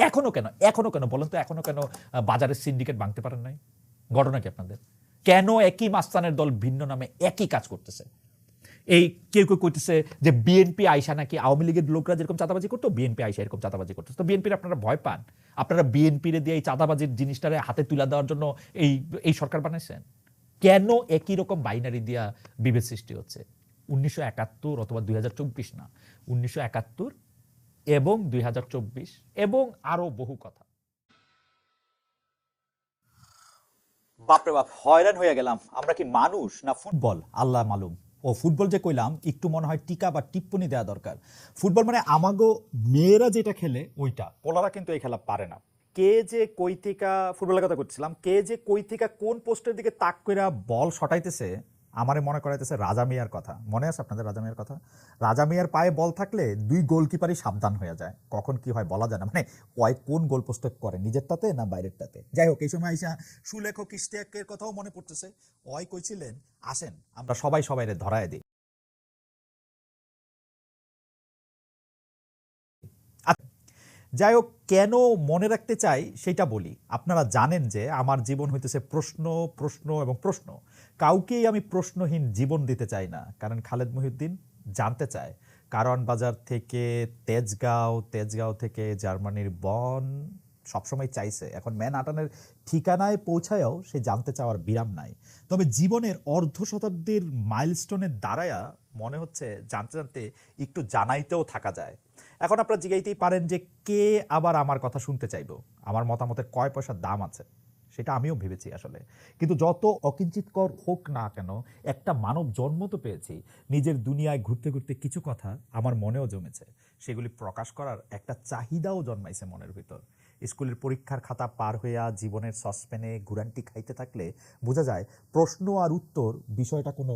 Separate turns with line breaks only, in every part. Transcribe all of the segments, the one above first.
এখনো কেন বলেন তো, এখনো কেন বাজারের সিন্ডিকেট ভাঙতে পারেন নাই? ঘটনা কি আপনাদের? কেন একই মাস্তানের দল ভিন্ন নামে একই কাজ করতেছে? এই কেউ কেউ কইতেছে যে বিএনপি আইসা নাকি আওয়ামী লীগের লোকরা যেরকম চাঁদাবাজি করতো, বিএনপি আইসা এরকম চাঁদাবাজি করতেছে। তো বিএনপির আপনারা ভয় পান? আপনারা বিএনপিরে দিয়ে এই চাঁদাবাজির জিনিসটারে হাতে তুলে দেওয়ার জন্য এই সরকার বানাইছেন? কেন একই রকম বাইনারি দিয়া বিভেদ সৃষ্টি হচ্ছে? 1971 অথবা 2024 না, 1971 এবং 2024 এবং আরো বহু কথা।
বাপরে বাপ, হয়রান হয়ে গেলাম। আমরা কি মানুষ না ফুটবল? আল্লাহ মালুম। ও ফুটবল যে কইলাম, একটু মনে হয় টিকা বা টিপ্পনি দেওয়া দরকার। ফুটবল মানে আমাগো মেয়েরা যেটা খেলে ওইটা, পোলারা কিন্তু এই খেলা পারে না। কে যে কই থেকে, ফুটবলের কথা করছিলাম, কে যে কই থেকে কোন পোস্টের দিকে তাক কইরা বল শটাইতেছে, আমারে মনে করাইতেছে রাজা মিয়ার কথা। মনে আছে আপনাদের রাজা মিয়ার কথা? রাজা মিয়ার পায়ে বল থাকলে দুই গোলকিপারই সাবধান হয়ে যায়, কখন কি হয় বলা যায় না। মানে ওই কোন গোল পোস্টে করে, নিজেরটাতে না বাইরেরটাতে। যাই হোক, এই সময় আইসা সুলেখক ইশতিয়াকের কথাও মনে পড়তেছে। ওই কইছিলেন, আসেন আমরা সবাই সবাইরে ধরায় দিই। যাই হোক, কেন মনে রাখতে চাই সেটা বলি। আপনারা জানেন যে আমার জীবন হইতেছে প্রশ্ন, প্রশ্ন এবং প্রশ্ন। কাউকেই আমি প্রশ্নহীন জীবন দিতে চাই না। কারণ খালেদ মহিউদ্দিন জানতে চায় কারওয়ান বাজার থেকে তেজগাঁও, তেজগাঁও থেকে জার্মানির বন, সবসময় চাইছে। এখন ম্যানহাটানের ঠিকানায় পৌঁছায়ও সে জানতে চাওয়ার বিরাম নাই। তবে জীবনের অর্ধ শতাব্দীর মাইলস্টোনের দাঁড়ায়া মনে হচ্ছে জানতে জানতে একটু জানাইতেও থাকা যায়। এখন আপনারা জিজ্ঞাইতেই পারেন যে কে আবার আমার কথা শুনতে চাইব, আমার মতামতের কয় পয়সার দাম আছে, সেটা আমিও ভেবেছি আসলে। কিন্তু যত অকিঞ্চিতকর হোক না কেন, একটা মানব জন্ম তো পেয়েছি। নিজের দুনিয়ায় ঘুরতে ঘুরতে কিছু কথা আমার মনেও জমেছে, সেগুলি প্রকাশ করার একটা চাহিদাও জন্মাইছে মনের ভিতর। স্কুলের পরীক্ষার খাতা পার হইয়া জীবনের সসপ্যানে ঘুরান্টি খাইতে থাকলে বোঝা যায় প্রশ্ন আর উত্তর বিষয়টা কোনো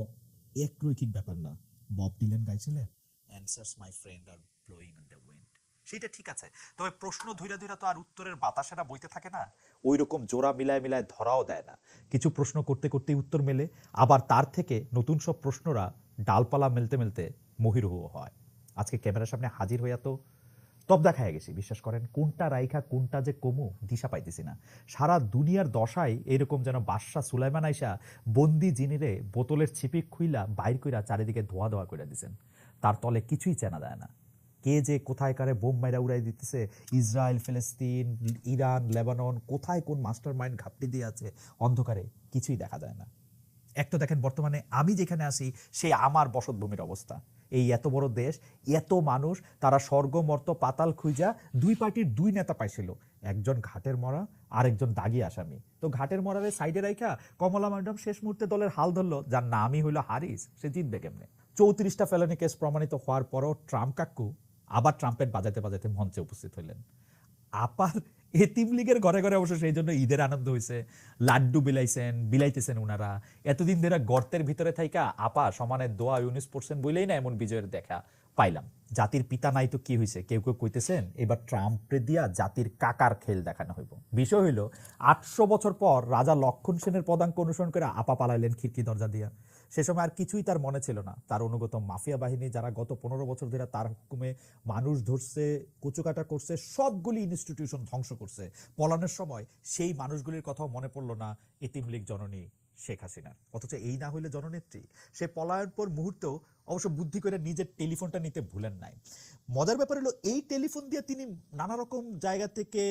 একরৈখিক ব্যাপার না। বব ডিলান গাইছিলেন, answers my friend are blowing in the wind. সেটা ঠিক আছে, তবে প্রশ্ন ধইরা ধইরা তো আর উত্তরের বাতাসেরা বইতে থাকে না। ওই রকম জোড়া মিলায় মিলায় ধরাও দেয় না। কিছু প্রশ্ন করতে করতে উত্তর মেলে, আবার তার থেকে নতুন সব প্রশ্নরা ডালপালা মেলতে মেলতে মহিরুহ হয়। আজকে ক্যামেরার সামনে হাজির হইয়া তো তবদা খাইয়া গেছি, বিশ্বাস করেন। কোনটা রাইখা কোনটা যে কমু দিশা পাইতেছি না। সারা দুনিয়ার দশাই এরকম যেন বাদশা সুলাইমান আইসা বন্দি জিনিরে বোতলের ছিপি খুইলা বাইর কইরা চারিদিকে ধোয়া ধোয়া কইরা দিছেন। তার তলে কিছুই চেনা যায় না। কে যে কোথায় কারে বোম মাইরা উড়াই দিতেছে, ইসরায়েল, ফিলিস্তিন, ইরান, লেবানন, কোথায় কোন মাস্টার মাইন্ড ঘাপটি দিয়ে আছে অন্ধকারে, কিছুই দেখা যায় না। এক তো দেখেন বর্তমানে আমি যেখানে আছি সেই আমার বসতভূমির অবস্থা। এই এত বড় দেশ, এত মানুষ, তারা স্বর্গ মর্ত পাতাল খুঁজা দুই পার্টির দুই নেতা পাইছিল, একজন ঘাটের মরা, আরেকজন দাগি আসামি। তো ঘাটের মরারে সাইডে রাইখা কমলা ম্যাডাম শেষ মুহূর্তে দলের হাল ধরলো, যার নামই হইল হারিস। সে জিতবে কেমনে? 34টা ফেলানি কেস প্রমাণিত হওয়ার পরও ট্রাম্প কাকু আবার ট্রাম্পেট বাজাতে বাজাতে মঞ্চে উপস্থিত হইলেন। আপার এতিম লীগের ঘরে ঘরে অবশ্য সেই জন্য ঈদের আনন্দ হয়েছে, লাড্ডু বিলাইতেছেন উনারা। এতদিন ধরে গর্তের ভিতরে থাইকা আপা সমানে দোয়া 19% বইলেই না এমন বিজয়ের দেখা পাইলাম। জাতির পিতা নাই তো কি হয়েছে, কেউ কেউ কইতেছেন এবার ট্রাম্পে দিয়া জাতির কাকার খেল দেখানো হইব। বিষয় হইল 800 বছর পর রাজা লক্ষণ সেনের পদাঙ্ক অনুসরণ করে আপা পালাইলেন খিড়কি দরজা দিয়া। সে সময় আর কিছুই তার মনে ছিল না। তার অনুগত মাফিয়া বাহিনী, যারা গত 15 বছর ধরে তার হুকুমে মানুষ ধরছে, কুচুকাটা করছে, সবগুলি ইনস্টিটিউশন ধ্বংস করছে। পলানোর সময় সেই মানুষগুলির কথাও মনে পড়লো না এতিম লীগ জননী শেখ হাসিনার। অথচ এই না হইলে জননেত্রী, সে পলায়ন পর মুহূর্তেও অবশ্য বুদ্ধি করে নিজের টেলিফোনটা নিতে ভুলেন নাই। মজার ব্যাপার হলো এই টেলিফোন দিয়ে তিনি নানা রকম জায়গা থেকে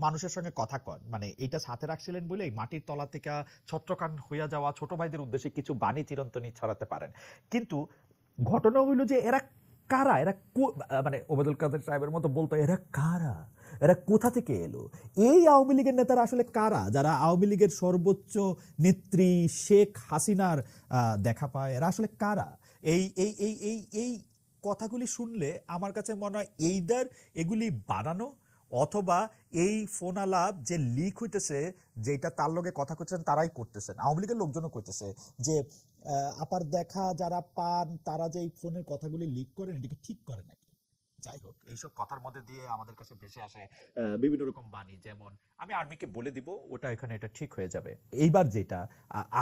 মানুষের সঙ্গে কথা কন। মানে এইটা সাথে রাখছিলেন বলেই মাটির তলা থেকে ছত্রকান হইয়া যাওয়া ছোট ভাইদের উদ্দেশ্যে কিছু বাণী চিরন্তনী ছড়াতে পারেন। কিন্তু ঘটনা হইল যে এরা কারা, মানে ওবায়দুল কাদের সাহেবের মতো বলতো এরা কারা, এরা কোথা থেকে এলো? এই আওয়ামী লীগের নেতারা আসলে কারা, যারা আওয়ামী লীগের সর্বোচ্চ নেত্রী শেখ হাসিনার দেখা পায়? এরা আসলে কারা? এই এই এই এই এই কথাগুলি শুনলে আমার কাছে মনে হয় এইদার এগুলি বানানো, অথবা এই ফোন আলাপ যে লিক হইতেছে, যেটা তার লগে কথা করছেন তারাই করতেছেন, আওয়ামী লীগের লোকজনও করতেছে, যে আপার দেখা যারা পান তারা যে এই ফোনের কথাগুলি লিক করেন, এটাকে ঠিক করে নাকি। যাই হোক, এইসব কথার মধ্যে দিয়ে আমাদের কাছে ভেসে আসে বিভিন্ন রকম বাণী, যেমন আমি আর্মিকে বলে দিব ওটা এখানে এটা ঠিক হয়ে যাবে। এইবার যেটা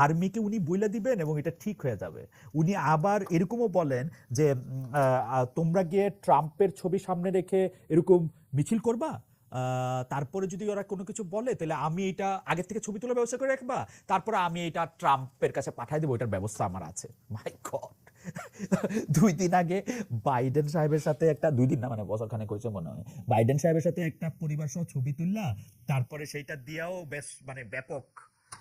আর্মিকে উনি বলে দিবেন এবং এটা ঠিক হয়ে যাবে। উনি আবার এরকমও বলেন যে তোমরা গিয়ে ট্রাম্পের ছবি সামনে রেখে এরকম মিছিল করবা, তারপরে যদি ওরা কোনো কিছু বলে তাহলে আমি এটা আগের থেকে ছবি তোলার ব্যবস্থা করে রাখবা, তারপরে আমি এটা ট্রাম্পের কাছে পাঠাই দেবো, এটার ব্যবস্থা আমার আছে। মাই গড, 2 দিন আগে বাইডেন সাহেবের সাথে একটা, 2 দিন না মানে বছরখানেক হয়েছে মনে হয়, বাইডেন সাহেবের সাথে একটা পরিবার সহ ছবি তুললা, তারপরে সেইটা দিয়েও বেশ মানে ব্যাপক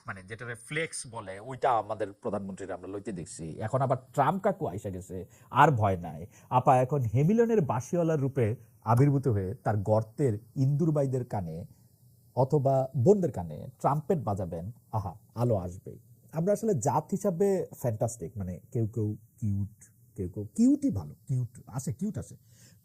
মানে যেটা ফ্লেক্স বলে ওইটা আমাদের প্রধানমন্ত্রীরা আমরা লইতে দেখছি। এখন আবার ট্রাম্প কাকু আইসা গেছে, আর ভয় নাই। আপা এখন হেমিলনের বাঁশিওয়ালার রূপে আবির্ভূত হয়ে তার গর্তের ইন্দুরবাইদের কানে অথবা বোনদের কানে ট্রাম্পেট বাজাবেন, আহা আলো আসবে। আমরা আসলে জাত হিসাবে ফ্যান্টাস্টিক, মানে কেউ কেউ কিউট, কেউ কেউ কিউটই ভালো, কিউট আছে, কিউট আছে।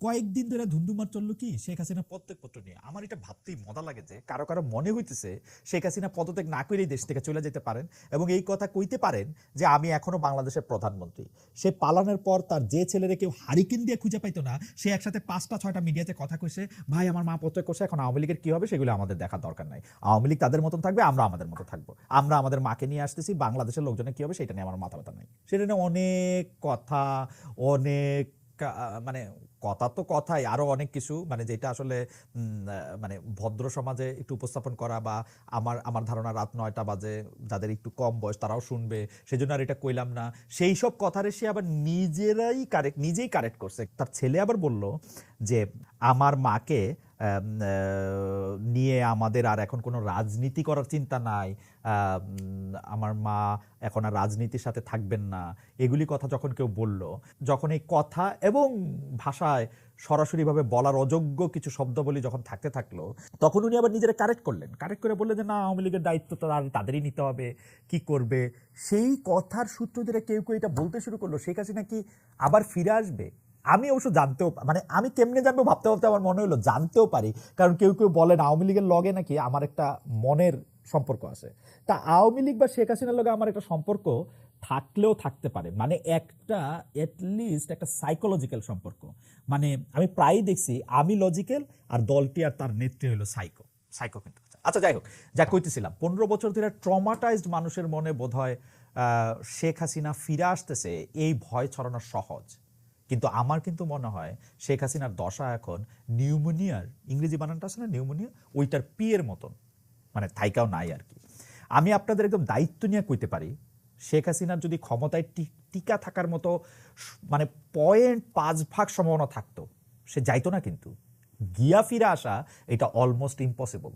কয়েকদিন ধরে ধুন্দুমার চললো কি শেখ হাসিনা পদত্যাগপত্র নিয়ে। আমার এটা ভাবতেই মজা লাগে যে কারো কারো মনে হইতেছে শেখ হাসিনা পদত্যাগ না করেই দেশ থেকে চলে যেতে পারেন এবং এই কথা কইতে পারেন যে আমি এখনো বাংলাদেশের প্রধানমন্ত্রী। সে পালানোর পর তার যে ছেলেরা কেউ হারিকেন দিয়ে খুঁজে পাইতো না, সে একসাথে 5টা 6টা মিডিয়াতে কথা কইছে, ভাই আমার মা পদত্যাগ করছে, এখন আওয়ামী লীগের কি হবে সেগুলো আমাদের দেখার দরকার নাই, আওয়ামী লীগ তাদের মতন থাকবে, আমরা আমাদের মতো থাকবো, আমরা আমাদের মাকে নিয়ে আসতেছি, বাংলাদেশের লোকজনের কি হবে সেটা নিয়ে আমার মাথা ব্যথা নাই। সেটা নিয়ে অনেক কথা, অনেক মানে কথা তো কথাই, আরো অনেক কিছু মানে যেটা আসলে মানে ভদ্র সমাজে একটু উপস্থাপন করা, বা আমার ধারণা রাত 9টা বাজে, যাদের একটু কম বয়স তারাও শুনবে, সেই জন্য আর এটা কইলাম না। সেই সব কথারে সে আবার নিজেই কারেক্ট করছে। তার ছেলে আবার বলল যে আমার মাকে নিয়ে আমাদের আর এখন কোনো রাজনীতি করার চিন্তা নাই, আমার মা এখন আর রাজনীতির সাথে থাকবেন না। এগুলি কথা যখন কেউ বলল, যখন এই কথা এবং ভাষায় সরাসরিভাবে বলার অযোগ্য কিছু শব্দাবলী যখন থাকতে থাকলো, তখন উনি আবার নিজেরা কারেক্ট করে বললেন যে না, আওয়ামী লীগের দায়িত্ব তো তাদেরই নিতে হবে, কি করবে। সেই কথার সূত্র ধরে কেউ কেউ এটা বলতে শুরু করলো শেখ হাসিনা কি আবার ফিরে আসবে। আমি অবশ্য জানতেও, মানে আমি কেমনে জানবো ভাবতে ভাবতে আমার মনে হলো জানতেও পারি, কারণ কেউ কেউ বলেন আওয়ামী লীগের লগে নাকি আমার একটা মনের সম্পর্ক আছে। তা আওয়ামী লীগ বা শেখ হাসিনার লগে আমার একটা সম্পর্ক থাকলেও থাকতে পারে, মানে একটা এটলিস্ট একটা সাইকোলজিক্যাল সম্পর্ক। মানে আমি প্রায়ই দেখছি আমি লজিক্যাল আর দলটি আর তার নেত্রী হলো সাইকো কিন্তু। আচ্ছা যাই হোক, যা কইতেছিলাম, 15 বছর ধরে ট্রমাটাইজড মানুষের মনে বোধহয় শেখ হাসিনা ফিরে আসতেছে এই ভয় ছড়ানো সহজ, কিন্তু আমার কিন্তু মনে হয় শেখ হাসিনার দশা এখন নিউমোনিয়ার, ইংরেজি বানানটা আছে না নিউমোনিয়া, ওইটার পিয়ের মতন, মানে থাইকাও নাই আর কি। আমি আপনাদের একদম দায়িত্ব নিয়ে কইতে পারি, শেখ হাসিনার যদি ক্ষমতায় টিকা থাকার মতো মানে 0.5% সম্ভাবনা থাকতো, সে যাইতো না, কিন্তু গিয়া ফিরে আসা এটা অলমোস্ট ইম্পসিবল।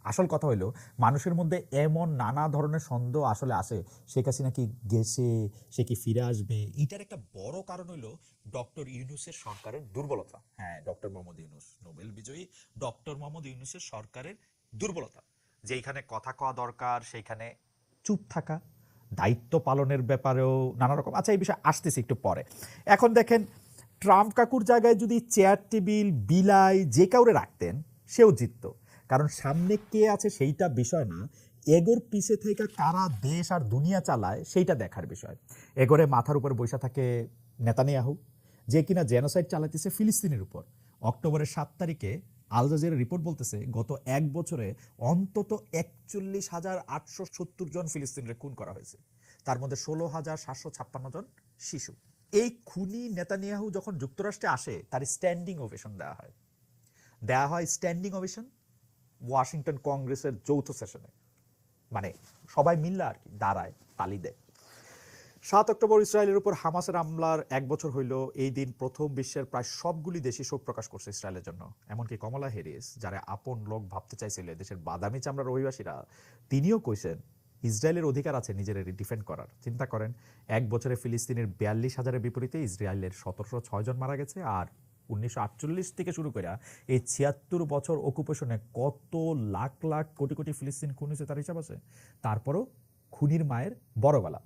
আসল কথা হইলো মানুষের মধ্যে এমন নানা ধরনের সন্দেহ আসলে আসে, শেখ হাসিনা কি গেছে, সে কি ফিরে আসবে। এটার একটা বড় কারণ হইলো ডক্টর ইউনূসের সরকারের দুর্বলতা। হ্যাঁ, ডক্টর মোহাম্মদ ইউনূস, নোবেল বিজয়ী ডক্টর মোহাম্মদ ইউনূসের সরকারের দুর্বলতা, যেখানে কথা কওয়া দরকার সেইখানে চুপ থাকা, দায়িত্ব পালনের ব্যাপারেও নানা রকম। আচ্ছা, এই বিষয়ে আসতেছি একটু পরে। এখন দেখেন, ট্রাম্প কাকুর জায়গায় যদি চেয়ার টেবিল বিলাই যে কাউরে রাখতেন, সেও জিতত, কারণ সামনে কে আছে সেইটা বিষয় না, এগোর পিছে থেকে কারা দেশ আর দুনিয়া চালায় সেইটা দেখার বিষয়। এগোরে মাথার উপর বৈশা থাকে নেতানিয়াহু, যে কিনা জেনোসাইড চালাতেছে ফিলিস্তিনের উপর। অক্টোবরের 7 তারিখে আল জাজিরা রিপোর্ট বলতেছে গত 1 বছরে অন্তত 41,870 জন ফিলিস্তিনির খুন করা হয়েছে, তার মধ্যে 16,756 জন শিশু। এই খুনি নেতানিয়াহু যখন যুক্তরাষ্ট্রে আসে, তার স্ট্যান্ডিং ওভেশন দেওয়া হয় স্ট্যান্ডিং ওভেশন ওয়াশিংটন কংগ্রেসের যৌথ সেশনে, মানে সবাই মিললে আর কি দাঁড়ায়, তালি দেয়। 7 অক্টোবর ইসরায়েলের উপর হামাসের হামলার 1 বছর হইল। এই দিন প্রথম বিশ্বের প্রায় সবগুলি দেশই শোক প্রকাশ করছে ইসরায়েলের জন্য। এমনকি কমলা হ্যারিস, যারা আপন লোক ভাবতে চাইছিলেন দেশের বাদামি চামড়ার অভিবাসীরা, তিনিও কইছেন ইসরায়েলের অধিকার আছে নিজের ডিফেন্ড করার। চিন্তা করেন, 1 বছরে ফিলিস্তিনের 42,000-এর বিপরীতে ইসরায়েলের 1706 জন মারা গেছে, আর 1948 থেকে শুরু করে এই 76 বছর অকুপেশনে কত লাখ লাখ কোটি কোটি ফিলিস্তিন খুন হয়েছে তার হিসাব আছে। তারপরও খুনির মায়ের বড় গলা।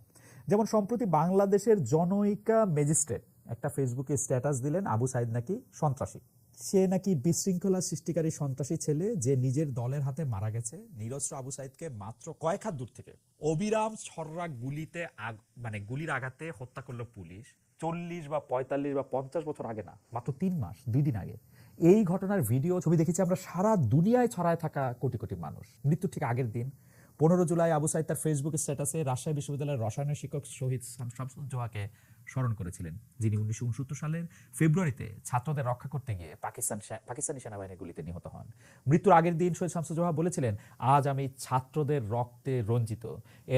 যেমন সম্প্রতি বাংলাদেশের জনৈকা ম্যাজিস্ট্রেট একটা ফেসবুকে স্ট্যাটাস দিলেন, আবু সাইদ নাকি সন্ত্রাসী, সে নাকি বিশৃঙ্খলা সৃষ্টিকারী সন্ত্রাসী ছেলে, যে নিজের দলের হাতে মারা গেছে। নিরস্ত্র আবু সাইদকে মাত্র কয়েক হাত দূর থেকে অবিরাম ছররা মানে গুলির আঘাতে হত্যা করলো পুলিশ। 40 বা 45 বা 50 বছর আগে না, মাত্র 3 মাস 2 দিন আগে। এই ঘটনার ভিডিও ছবি দেখেছি আমরা সারা দুনিয়ায় ছড়ায় থাকা কোটি কোটি মানুষ। মৃত্যুর ঠিক আগের দিন 15 জুলাই আবু সাইদ তার ফেসবুক স্ট্যাটাসে রাজশাহী বিশ্ববিদ্যালয়ের রসায়নের শিক্ষক শহীদ শামসুজ্জোহাকে
স্মরণ করেছিলেন, যিনি 1969 সালের ফেব্রুয়ারিতে ছাত্রদের রক্ষা করতে গিয়ে পাকিস্তানি সেনাবাহিনীর গুলিতে নিহত হন। মৃত্যুর আগের দিন শহীদ শামসুজ্জোহা বলেছিলেন, আজ আমি ছাত্রদের রক্তে রঞ্জিত,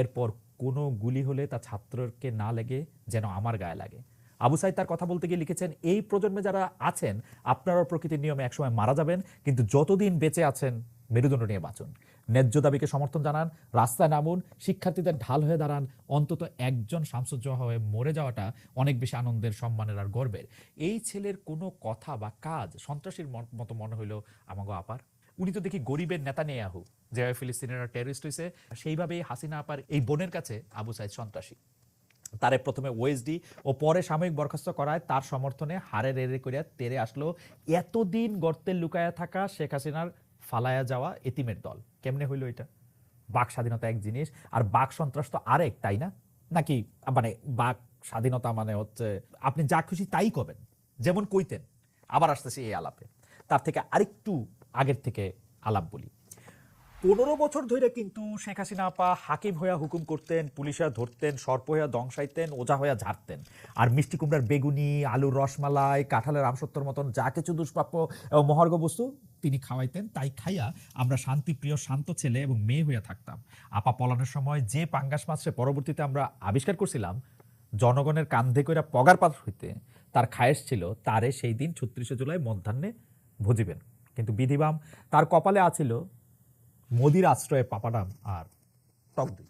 এরপর কোনো গুলি হলে তা ছাত্রকে না লেগে যেন আমার গায়ে লাগে। আবু সাইদ তার কথা বলতে গিয়ে লিখেছেন, এই প্রজন্মে যারা আছেন আপনারাও প্রকৃতির নিয়মে একসময় মারা যাবেন, কিন্তু যতদিন বেঁচে আছেন মেরুদণ্ড নিয়ে বাঁচুন। ন্যায্য দাবিকে সমর্থন জানান, রাস্তায় নামুন, শিক্ষার্থীদের ঢাল হয়ে দাঁড়ান। অন্তত একজন শামসুজ্জোহা হয়ে মরে যাওয়াটা অনেক বেশি আনন্দের, সম্মানের আর গর্বের। এই ছেলের কোনো কথা বা কাজ সন্ত্রাসীর মতো মনে হইলো আমাগো আপার। উনি তো দেখি গরিবের নেতানিয়াহু, যেভাবে ফিলিস্তিনিরা টেররিস্ট হয়েছে সেইভাবেই হাসিনা আপার এই বোনের কাছে আবু সাইদ সন্ত্রাসী। তারে প্রথমে ওএসডি ও পরে সাময়িক বরখাস্ত করায় তার সমর্থনে হারে রেড়ে করিয়া তেরে আসলো এতদিন গর্তে লুকায়া থাকা শেখ হাসিনার ফালায়া যাওয়া এতিমের দল। কেমনে হইল এটা? বাক স্বাধীনতা এক জিনিস আর বাক সন্ত্রাস তো আরেক, তাই না? নাকি মানে বাক স্বাধীনতা মানে হচ্ছে আপনি যা খুশি তাই করবেন, যেমন কইতেন। আবার আসতেছি এই আলাপে, তার থেকে আরেকটু আগের থেকে আলাপ বলি। 15 বছর ধরে কিন্তু শেখ হাসিনা আপা হাকিম হইয়া হুকুম করতেন, পুলিশরা ধরতেন, সর্প হইয়া দংশাইতেন, ওজা হইয়া ঝাড়তেন। আর মিষ্টি কুমড়ার বেগুনি, আলুর রসমালাই, কাঁঠালের আমসত্তর মতন যা কিছু দুষ্প্রাপ্য এবং মহার্ঘ বস্তু তিনি খাওয়াইতেন। তাই খাইয়া আমরা শান্তিপ্রিয়, শান্ত ছেলে এবং মেয়ে হইয়া থাকতাম। আপা পলানোর সময় যে পাঙ্গাস মাছরে পরবর্তীতে আমরা আবিষ্কার করছিলাম জনগণের কান্ধে কইরা পগার পাত হইতে, তার খায়েশ ছিল তারে সেই দিন 36 জুলাই মধ্যাহ্নে ভজিবেন। কিন্তু বিধিবাম তার কপালে আছিল মোদির আশ্রয়ে পাপাডাম আর টক দই।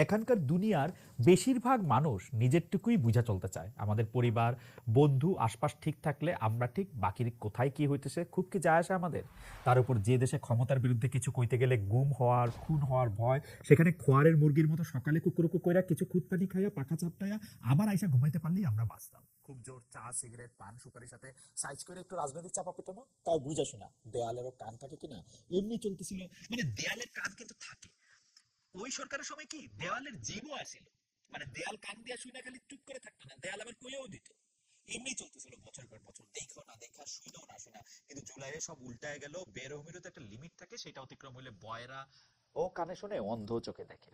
এখানকার দুনিয়ার বেশিরভাগ মানুষ নিজেরটুকুই বুঝা চলতে চায়। আমাদের পরিবার, বন্ধু, আশপাশ ঠিক থাকলে আমরা ঠিক, বাকির কোথায় কি হইতেছে খুব কি যায় আসে আমাদের? তার উপর যে দেশে ক্ষমতার বিরুদ্ধে কিছু কইতে গেলে গুম হওয়ার, খুন হওয়ার ভয়, সেখানে খোয়ারের মুরগির মতো সকালে কুকুরকু কইরা কিছু খুদ পানি খাইয়া পাখা চাপটাইয়া আবার আইসা ঘুমাইতে পারলেই আমরা বাঁচতাম। খুব জোর চা, সিগারেট, পান, সুপারির সাথে সাইজ করে একটু রাজনৈতিক চাপা পেত না, তাও বুঝা শোনা। দেয়ালেরও কান থাকে কিনা এমনি চলতেছিল। মানে দেয়ালের কান কিন্তু থাকে। ওই সরকারের সময় কি দেওয়ালের জীবও আসিল, মানে দেয়াল কান দিয়া শুনে খালি চুপ করে থাকতো না, দেয়াল আবার কইয়াও দিত। এমনি চলতেছিল বছর পর বছর, দেখো না দেখা, শুনেও না শোনা। কিন্তু জুলাইয়ে সব উল্টায় গেল। বেরহমিরও তো একটা লিমিট থাকে, সেটা অতিক্রম হইলে বয়রা ও কানে শুনে, অন্ধ চোখে দেখে।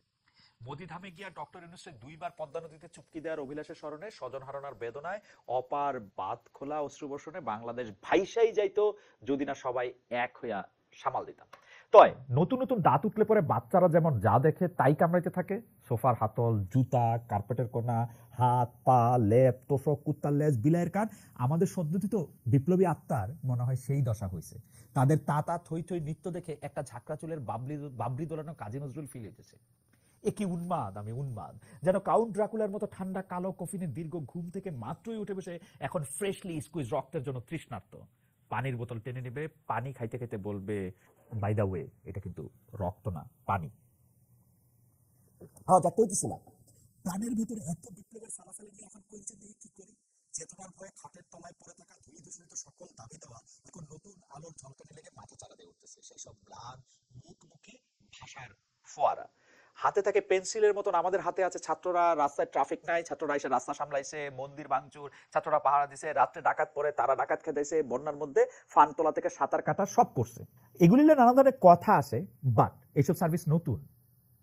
মোদিধামে গিয়া ডক্টর ইউনূসের 2 বার পদ্মা নদীতে চুপকি দেওয়ার অভিলাষের স্মরণে, স্বজন হারানোর বেদনায়, অপার বাদ খোলা অশ্রুবর্ষণে বাংলাদেশ ভাইসাই যাইতো যদি না সবাই এক হইয়া সামাল দিতাম। তয় নতুন নতুন দাঁত উঠলে পরে বাচ্চারা যেমন যা দেখে তাই কামড়াইতে থাকে। সোফার হাতল, জুতা, কার্পেটের কোনা, হাত পা, লেপ, তোষক, কুত্তার লেজ, বিলাইয়ের কান। আমাদের সদ্যোতীত বিপ্লবী আত্মার মনে হয় সেই দশা হয়েছে। তাদের তা থই থই নৃত্য দেখে একটা ঝাঁকড়া চুলের বাবরি দোলানো কাজী নজরুল ফিল হইতেছে। এ কি উন্মাদ, আমি উন্মাদ। যেন কাউন্ট ড্রাকুলার মতো ঠান্ডা কালো কফিনের দীর্ঘ ঘুম থেকে মাত্রই উঠে বসে এখন ফ্রেশলি স্কুইজ রক্তের জন্য তৃষ্ণার্ত। পানির বোতল টেনে নেবে, পানি খাইতে খাইতে বলবে, বাই দা ওয়ে এটা কিন্তু রক্ত না, পানি। হ্যাঁ, যা কইতেছিলাম, প্রাণের ভিতরে এত বিপ্লবের ফালাফালি নিয়ে এখন কইছে দিয়ে কি করি? চেতনার ভয়ে খাটের তলায় পড়ে থাকা ধুই দূষিত সকল দাবি দেওয়া এখন নতুন আলোর ঝলকানি লেগে মাথা চারা দিয়ে উঠতেছে। সেই সব ম্লান মুখ মুখে ভাষার ফোয়ারা। হাতে থাকে পেন্সিলের মতন আমাদের হাতে আছে ছাত্ররা। রাস্তায় ট্রাফিক নাই, ছাত্ররা এসে রাস্তা সামলাইছে, মন্দির ভাঙচুর ছাত্ররা পাহারা দিছে, রাত্রে ডাকাত পরে তারা ডাকাত খেদাইছে, বন্যার মধ্যে ফান তোলা থেকে সাঁতার কাটা সব করছে। এগুলিলে নানা ধরনের কথা আসে, বাট এইসব সার্ভিস নতুন।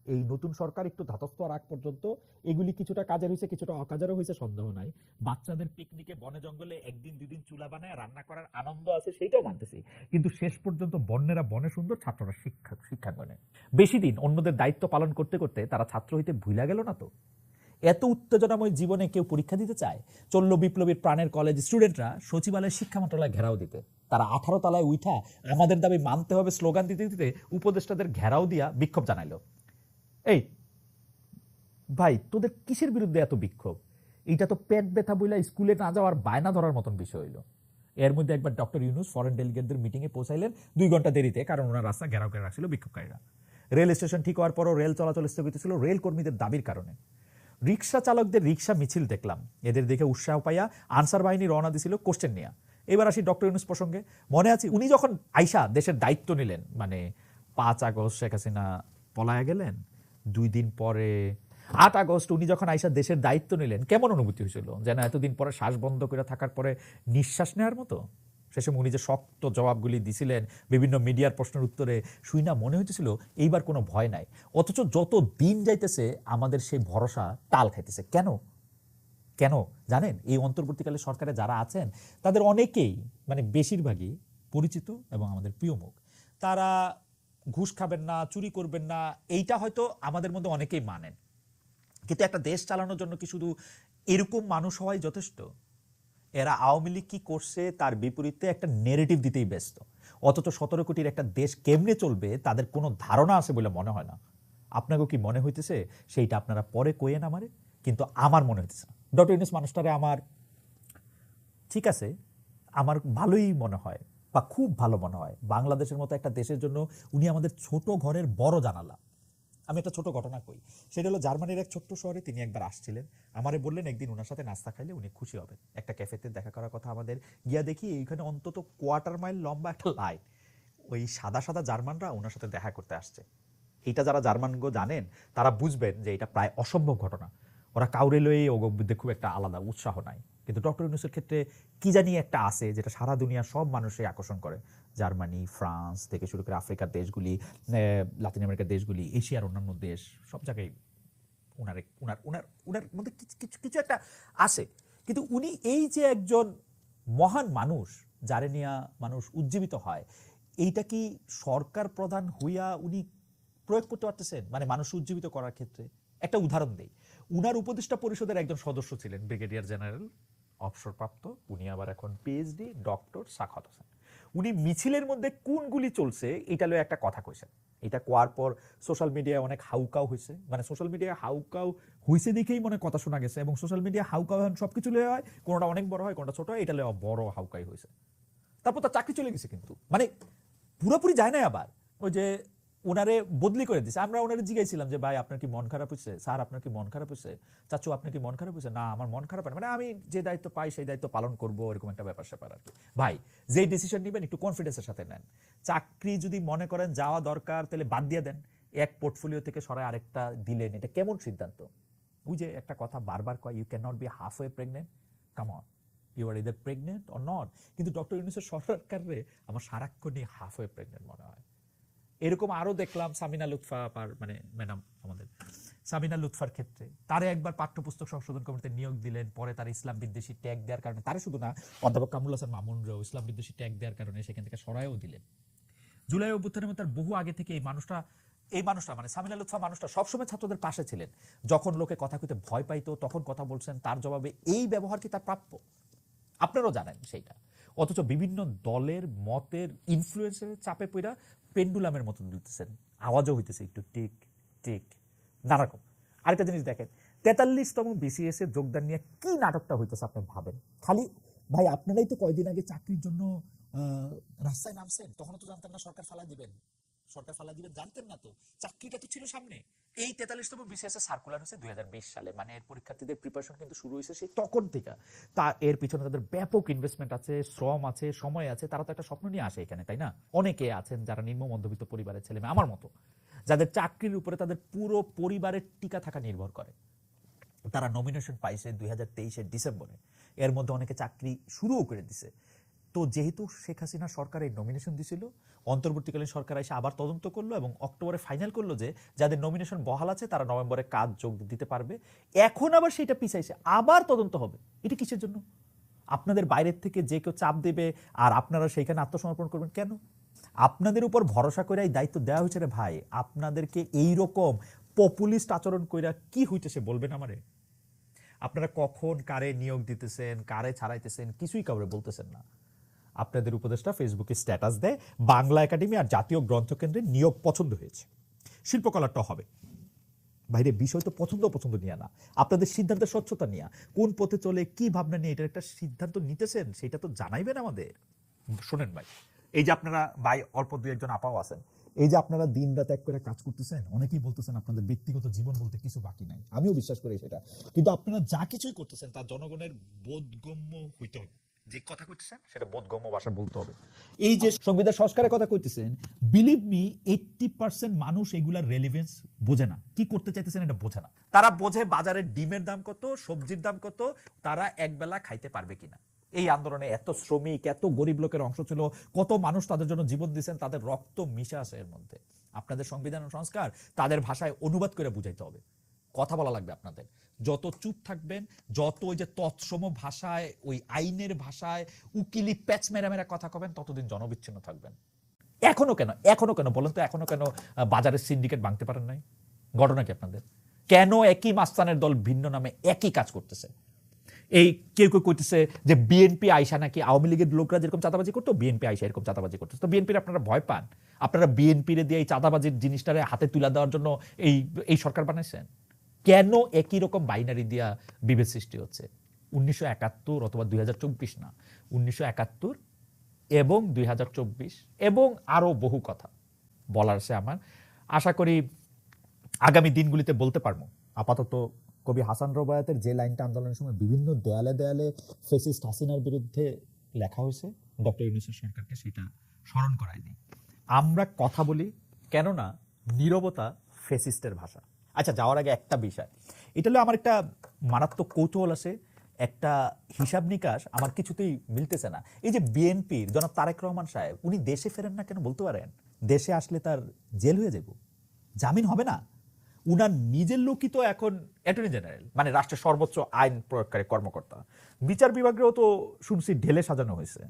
এই নতুন সরকার একটু ধাতস্থ আর আগ পর্যন্ত এগুলি কিছুটা কাজের হয়েছে, কিছুটা অকাজেরও হয়েছে, সন্দেহ নাই। বাচ্চাদের পিকনিকে বনে জঙ্গলে একদিন দুদিন চুলা বানায় রান্না করার আনন্দ আছে, সেইটাও মানতেছি। কিন্তু শেষ পর্যন্ত বন্যেরা বনে সুন্দর, ছাত্ররা শিক্ষাঙ্গনে। বেশি দিন অন্যদের দায়িত্ব পালন করতে করতে তারা ছাত্র হইতে ভুলা গেল না তো? এত উত্তেজনাময় জীবনে কেউ পরীক্ষা দিতে চায়? চলল বিপ্লবীর প্রাণের কলেজ স্টুডেন্টরা সচিবালয় শিক্ষা মন্ত্রণালয় ঘেরাও দিতে। তারা 18 তলায় উঠা আমাদের দাবি মানতে হবে স্লোগান দিতে দিতে উপদেষ্টাদের ঘেরাও দিয়া বিক্ষোভ জানাইলো। এই ভাই, তোদের কিসের বিরুদ্ধে এত বিক্ষোভ? এইটা তো পেট ব্যথা বইলা স্কুলে না যাওয়ার বায়না ধরার মতন বিষয় হইল। এর মধ্যে একবার ডক্টর ইউনূস ফরেন ডেলিগেটদের মিটিংয়ে পৌঁছাইলেন 2 ঘন্টা দেরিতে, কারণ ওনার রাস্তা ঘেরাও করে রাখছিল বিক্ষোভকারীরা। রেল স্টেশন ঠিক হওয়ার পরও রেল চলাচল স্থগিত ছিল রেল কর্মীদের দাবির কারণে। রিক্সা চালকদের রিক্সা মিছিল দেখলাম। এদের দেখে উৎসাহ পাইয়া আনসার বাহিনী রওনা দিছিল কোশ্চেন নিয়ে। এবার আসি ডক্টর ইউনূস প্রসঙ্গে। মনে আছে উনি যখন আইসা দেশের দায়িত্ব নিলেন, মানে 5 আগস্ট শেখ হাসিনা পলায়া গেলেন, 2 দিন পরে 8 আগস্ট উনি যখন আইসা দেশের দায়িত্ব নিলেন, কেমন অনুভূতি হয়েছিল? যেন এতদিন পরে শ্বাস বন্ধ করে থাকার পরে নিঃশ্বাস নেওয়ার মতো। শেষে উনি যে শক্ত জবাবগুলি দিছিলেন বিভিন্ন মিডিয়ার প্রশ্নের উত্তরে, শুই না মনে হইতেছিল এইবার কোনো ভয় নাই। অথচ যত দিন যাইতেছে আমাদের সেই ভরসা টাল খাইতেছে। কেন? কেন জানেন? এই অন্তর্বর্তীকালে সরকারে যারা আছেন তাদের অনেকেই মানে বেশিরভাগই পরিচিত এবং আমাদের প্রিয় মুখ। তারা ঘুষ খাবেন না, চুরি করবেন না, এইটা হয়তো আমাদের মধ্যে অনেকেই মানেন। কিন্তু একটা দেশ চালানোর জন্য কি শুধু এরকম মানুষ হওয়াই যথেষ্ট? এরা আওয়ামী লীগ কি করছে তার বিপরীতে একটা নেরেটিভ দিতেই ব্যস্ত। অথচ 17 কোটির একটা দেশ কেমনে চলবে তাদের কোনো ধারণা আছে বলে মনে হয় না। আপনাকেও কি মনে হইতেছে সেইটা আপনারা পরে কইেন আমারে, কিন্তু আমার মনে হইতেছে না। ডক্টর ইউনূস মানুষটারে আমার ঠিক আছে, আমার ভালোই মনে হয় বা খুব ভালো মনে হয়। বাংলাদেশের মতো একটা দেশের জন্য উনি আমাদের ছোট ঘরের বড় জানালা। আমি একটা ছোট ঘটনা কই, সেটা হলো জার্মানির এক ছোট্ট শহরে তিনি একবার আসছিলেন। আমারে বললেন একদিন ওনার সাথে নাস্তা খাইলে উনি খুশি হবেন, একটা ক্যাফেতে দেখা করার কথা আমাদের। গিয়া দেখি এইখানে অন্তত কোয়ার্টার মাইল লম্বা একটা লাইন, ওই সাদা সাদা জার্মানরা ওনার সাথে দেখা করতে আসছে। এইটা যারা জার্মানগো জানেন তারা বুঝবেন যে এটা প্রায় অসম্ভব ঘটনা। ওরা কাউরে লয়ে ওগো বিরুদ্ধে খুব একটা আলাদা উৎসাহ নাই, কিন্তু ডক্টর ইউনূসের ক্ষেত্রে কি জানি একটা আছে যেটা সারা দুনিয়া সব মানুষই আকর্ষণ করে। জার্মানি, ফ্রান্স থেকে শুরু করে আফ্রিকার দেশগুলি, লাতিন আমেরিকার দেশগুলি, এশিয়ার অন্যান্য দেশ, সব জায়গায় ওনার ওনার ওনার ওনার মধ্যে কিছু কিছু একটা আছে। কিন্তু উনি এই যে একজন মহান মানুষ যারে নিয়ে মানুষ উজ্জীবিত হয়, এইটা কি সরকার প্রধান হইয়া উনি প্রয়োগ করতে পারতেছেন মানে মানুষ উজ্জীবিত করার ক্ষেত্রে? একটা উদাহরণ দেই, উনার উপদেষ্টা পরিষদের একজন সদস্য ছিলেন ব্রিগেডিয়ার জেনারেল, অবসরপ্রাপ্ত, উনি আবার এখন পিএইচডি ডক্টর সাখাওয়াত হোসেন। উনি মিছিলের মধ্যে কোন গুলি চলছে এটা লয়ে একটা কথা কইছেন। এটা কোয়ার পর সোশ্যাল মিডিয়ায় অনেক হাউকাও হয়েছে, মানে সোশ্যাল মিডিয়ায় হাউকাও হয়েছে দেখেই মনে কথা শোনা গেছে। এবং সোশ্যাল মিডিয়া হাউকাও এখন সবকিছু লয়ে হয়, কোনোটা অনেক বড় হয়, কোনোটা ছোট হয়, এটা লয়ে বড় হাউকাই হয়েছে। তারপর তার চাকরি চলে গেছে, কিন্তু মানে পুরোপুরি যায় না। আবার ওই যে ওনারে বদলি করে দিছে। আমরা ওনারে জিজ্ঞাসিলাম যে ভাই আপনার কি মন খারাপ হয়েছে, স্যার আপনার কি মন খারাপ হয়েছে, চাচু আপনার কি মন খারাপ হয়েছে? না আমার মন খারাপ হয় না, মানে আমি যে দায়িত্ব পাই সেই দায়িত্ব পালন করবো, এরকম একটা ব্যাপার স্যাপার আর কি। ভাই যে ডিসিশন নেবেন একটু কনফিডেন্সের সাথে নেন। চাকরি যদি মনে করেন যাওয়া দরকার তাহলে বাদ দিয়ে দেন, এক পোর্টফোলিও থেকে সরাই আরেকটা দিলেন, এটা কেমন সিদ্ধান্ত? ওই যে একটা কথা বারবার কয়, you can not be half way pregnant, come on, you are either pregnant or not. কিন্তু ডক্টর ইউনূসের সরকারে আমার সারাক্ষণই হাফ ওয়ে প্রেগনেন্ট মনে হয়। এরকম আরো দেখলাম সামিনা লুৎফা, মানে ম্যাডাম আমাদের সামিনা লুৎফার ক্ষেত্রে তারে একবার পাঠ্যপুস্তক সংশোধন কমিটিতে নিয়োগ দিলেন, পরে তার ইসলাম বিদ্বেষী ট্যাগ দেওয়ার কারণে, তারে শুধু না অধ্যাপক কামরুল হাসান মামুনরাও ইসলাম বিদ্বেষী ট্যাগ দেওয়ার কারণে সেখান থেকে সরাইও দিলেন। জুলাই অভ্যুত্থানের মধ্যে তার বহু আগে থেকে এই মানুষটা মানে সামিনা লুৎফা মানুষটা সবসময় ছাত্রদের পাশে ছিলেন। যখন লোকে কথা কইতে ভয় পাইতো তখন কথা বলছেন, তার জবাবে এই ব্যবহার কি তার প্রাপ্য? আপনারাও জানেন সেইটা। অথচ বিভিন্ন দলের মতের ইনফ্লুয়েন্সের চাপে পড়া পেন্ডুলামের মতো দিতেছেন, আওয়াজও হইতেছে একটু টিক টিক নানারকম। আরেকটা জিনিস দেখেন, 43তম বিসিএস এর যোগদান নিয়ে কি নাটকটা হইতেছে আপনি ভাবেন। খালি ভাই আপনারাই তো কয়দিন আগে চাকরির জন্য রাস্তায় নামছেন, তখন তো জানতেন না সরকার ফালা দিবেন, জানতেন না তো, চাকরিটা তো ছিল সামনে। এই 43তম বিসিএস এর সার্কুলার হয়েছে 2020 সালে, মানে এর পরীক্ষার্থীদের প্রিপারেশন কিন্তু শুরু হয়েছে সেই তখন থেকে। তা এর পিছনে তাদের ব্যাপক ইনভেস্টমেন্ট আছে, শ্রম আছে, সময় আছে। তারা তো একটা স্বপ্ন নিয়ে আসে এখানে, তাই না? অনেকে আছেন যারা নিম্ন মধ্যবিত্ত পরিবারের ছেলে মেয়ে আমার মতো, যাদের চাকরির উপরে তাদের পুরো পরিবারের টিকা থাকা নির্ভর করে। তারা নমিনেশন পাইছে 2023-এর ডিসেম্বরে, এর মধ্যে অনেকে চাকরি শুরুও করে দিছে। তো যেহেতু শেখ হাসিনা সরকার এই নমিনেশন দিছিল, অন্তর্বর্তীকালীন সরকার এসে আবার তদন্ত করলো এবং অক্টোবরে ফাইনাল করলো যে যাদের নমিনেশন বহাল আছে তারা নভেম্বরে কাজ যোগ দিতে পারবে। এখন আবার সেটা পিছাইছে, আবার তদন্ত হবে। এটা কিসের জন্য? আপনাদের বাইরের থেকে যে কেউ চাপ দেবে আর আপনারা সেইখানে আত্মসমর্পণ করবেন কেন? আপনাদের উপর ভরসা করে এই দায়িত্ব দেওয়া হয়েছে রে ভাই, আপনাদেরকে এইরকম পপুলিস্ট আচরণ কইরা কি হইতেছে বলবেন আমারে? আপনারা কখন কারে নিয়োগ দিতেছেন, কারে ছাড়াইতেছেন, কিছুই কাউরে বলতেছেন না। আপনাদের উপদেষ্টা ফেসবুকে স্ট্যাটাস দেয় বাংলা একাডেমি আর জাতীয় গ্রন্থকেন্দ্রের নিয়োগ পছন্দ হয়েছে, শিল্পকলাটাও হবে। বাইরে বিষয় তো পছন্দ নিয়ে না, আপনাদের সিদ্ধান্তের স্বচ্ছতা নিয়ে, কোন পথে চলে কি ভাবনা নিয়ে এটার একটা সিদ্ধান্ত নিতেছেন সেটা তো জানাইবেন আমাদের। শোনেন ভাই, এই যে আপনারা ভাই অল্প দুই একজন আপাও আছেন, এই যে আপনারা দিন রাত এক করে কাজ করতেছেন, অনেকেই বলতেছেন আপনাদের ব্যক্তিগত জীবন বলতে কিছু বাকি নাই, আমিও বিশ্বাস করি সেটা। কিন্তু আপনারা যা কিছুই করতেছেন তা জনগণের বোধগম্য হইতে হবে। যে কথা কইতেছেন সেটা বোধগম্য ভাষা বলতে হবে। এই যে সংবিধান সংস্কারের কথা কইতেছেন, বিলিভ মি 80% মানুষ এগুলার রেলিভেন্স বোঝে না, কি করতে চাইতেছেন এটা বোঝে না। তারা বোঝে বাজারের ডিমের দাম কত, সবজির দাম কত, তারা একবেলা খাইতে পারবে কিনা। এই আন্দোলনে এত শ্রমিক, এত গরিব লোকের অংশ ছিল, কত মানুষ তাদের জন্য জীবন দিয়েছেন, তাদের রক্ত মিশে আছে এর মধ্যে। আপনাদের সংবিধান সংস্কার তাদের ভাষায় অনুবাদ করে বুঝাইতে হবে। কথা বলা লাগবে আপনাদের। যত চুপ থাকবেন, যত ওই যে তৎসম ভাষায়, ওই আইনের ভাষায় উকিলি প্যাচ মেরা মেরা কথা কবেন, ততদিন জনবিচ্ছিন্ন থাকবেন। এখনো কেন বলেন তো, এখনো কেন বাজারের সিন্ডিকেট ভাঙতে পারেন নাই? ঘটনা কি আপনাদের? কেন একই মাস্তানের দল ভিন্ন নামে একই কাজ করতেছে? এই কেউ কইতেছে যে বিএনপি আইসা নাকি আওয়ামী লীগের লোকরা যেরকম চাঁদাবাজি করতো, বিএনপি আইসা এরকম চাঁদাবাজি করতেছে। তো বিএনপির আপনারা ভয় পান? আপনারা বিএনপির দিয়ে এই চাঁদাবাজির জিনিসটারে হাতে তুলে দেওয়ার জন্য এই সরকার বানাইছেন? কেন একই রকম বাইনারি দিয়া বিভেদ সৃষ্টি হচ্ছে? 1971 অথবা 2024 না, 1971 এবং 2024 এবং আরো বহু কথা বলার আছে আমার। আশা করি আগামী দিনগুলিতে বলতে পারবো। আপাতত কবি হাসান রবায়াতের যে লাইনটা আন্দোলনের সময় বিভিন্ন দেয়ালে দেয়ালে ফেসিস্ট হাসিনার বিরুদ্ধে লেখা হয়েছে, ডক্টর ইউনূসের সরকারকে সেটা স্মরণ করাই দিই। আমরা কথা বলি কেননা নীরবতা ফেসিস্টের ভাষা। আচ্ছা, যাওয়ার আগে একটা বিষয়, এটা হলো আমার একটা মারাত্মক কৌতূহল আছে, একটা হিসাব নিকাশ আমার কিছুতেই মিলতেছে না। এই যে বিএনপির জনাব তারেক রহমান সাহেব, উনি দেশে ফেরেন না কেন বলতে পারেন? দেশে আসলে তার জেল হয়ে যাব, জামিন হবে না। উনার নিজের লোকই তো এখন অ্যাটর্নি জেনারেল, মানে রাষ্ট্রের সর্বোচ্চ আইন প্রয়োগকারী কর্মকর্তা। বিচার বিভাগেও তো শুনছি ঢেলে সাজানো হয়েছে,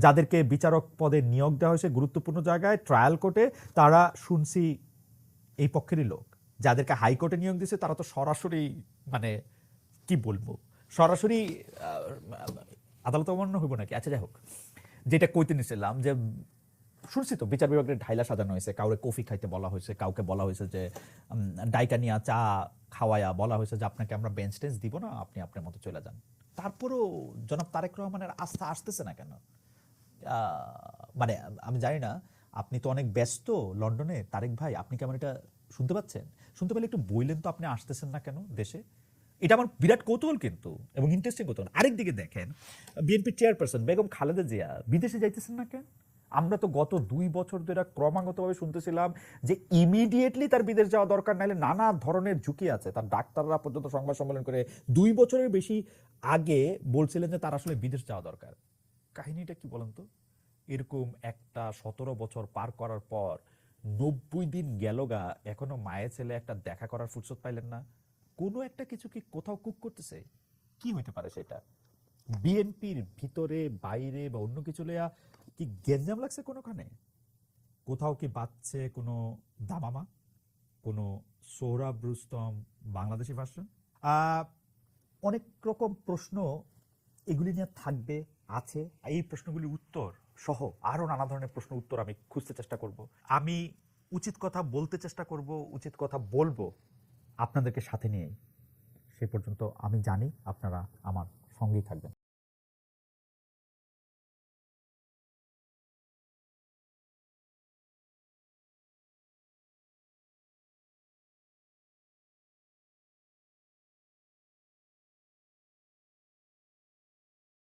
যাদেরকে বিচারক পদে নিয়োগ দেওয়া হয়েছে গুরুত্বপূর্ণ জায়গায় ট্রায়াল কোর্টে, তারা শুনছি এই পক্ষেরই লোক। যাদেরকে হাইকোর্টে নিয়োগ দিয়েছে তারা তো সরাসরি, মানে কি বলবো, সরাসরি আদালত অমান্য হইব নাকি? আচ্ছা, যাই হোক, যেটা কইতে নিছিলাম যে শুনছি তো বিচার বিভাগের ঢাইলা সাজানো হয়েছে, কাউকে কফি খাইতে বলা হয়েছে, কাউকে বলা হয়েছে যে ডাইকা নিয়া চা খাওয়ায়া বলা হয়েছে যে আপনাকে আমরা বেঞ্চ টেঞ্চ দিব না, আপনি আপনার মতো চলে যান। তারপরও জনাব তারেক রহমানের আস্থা আসতেছে না কেন? মানে আমি জানি না, আপনি তো অনেক ব্যস্ত লন্ডনে, তারেক ভাই, আপনি কেমন এটা শুনতে পাচ্ছেন? শুনতে পেলে একটু বললেন তো আপনি আসতেছেন না কেন দেশে? এটা আমার বিরাট কৌতূহল কিন্তু, এবং ইন্টারেস্টিং কৌতূহল। আরেকদিকে দেখেন, বিএনপি চেয়ারপারসন বেগম খালেদা জিয়া বিদেশে যাইতেছেন না কেন? আমরা তো গত 2 বছর ধরে ক্রমাগতভাবে শুনতেছিলাম যে ইমিডিয়েটলি তার বিদেশ যাওয়া দরকার, নাহলে নানা ধরনের ঝুঁকি আছে। তার ডাক্তাররা পর্যন্ত সংবাদ সম্মেলন করে 2 বছরের বেশি আগে বলছিলেন যে তার আসলে বিদেশ যাওয়া দরকার। কাহিনীটা কি বলেন তো? এরকম একটা 17 বছর পার করার পর 90 দিন গেল গা, এখনো মায়ের ছেলে একটা দেখা করার ফুরসত পাইলেন না। কোনো একটা কিছু কি কোথাও কুক করতেছে? কি হইতে পারে সেটা? বিএনপির ভিতরে বাইরে বা অন্য কিছু লইয়া কি গেঞ্জাম লাগছে কোনোখানে? কোথাও কি বাজছে কোনো দামামা, কোনো সোহরাব রুস্তম বাংলাদেশি ভার্সন? অনেক রকম প্রশ্ন এগুলি নিয়ে থাকবে, আছে। এই প্রশ্নগুলির উত্তর সহ আরো নানা ধরনের প্রশ্ন উত্তর আমি খুঁজতে চেষ্টা করব। আমি উচিত কথা বলতে চেষ্টা করব, উচিত কথা বলবো আপনাদেরকে সাথে নিয়েই। সে পর্যন্ত আমি জানি আপনারা আমার সঙ্গেই থাকবেন।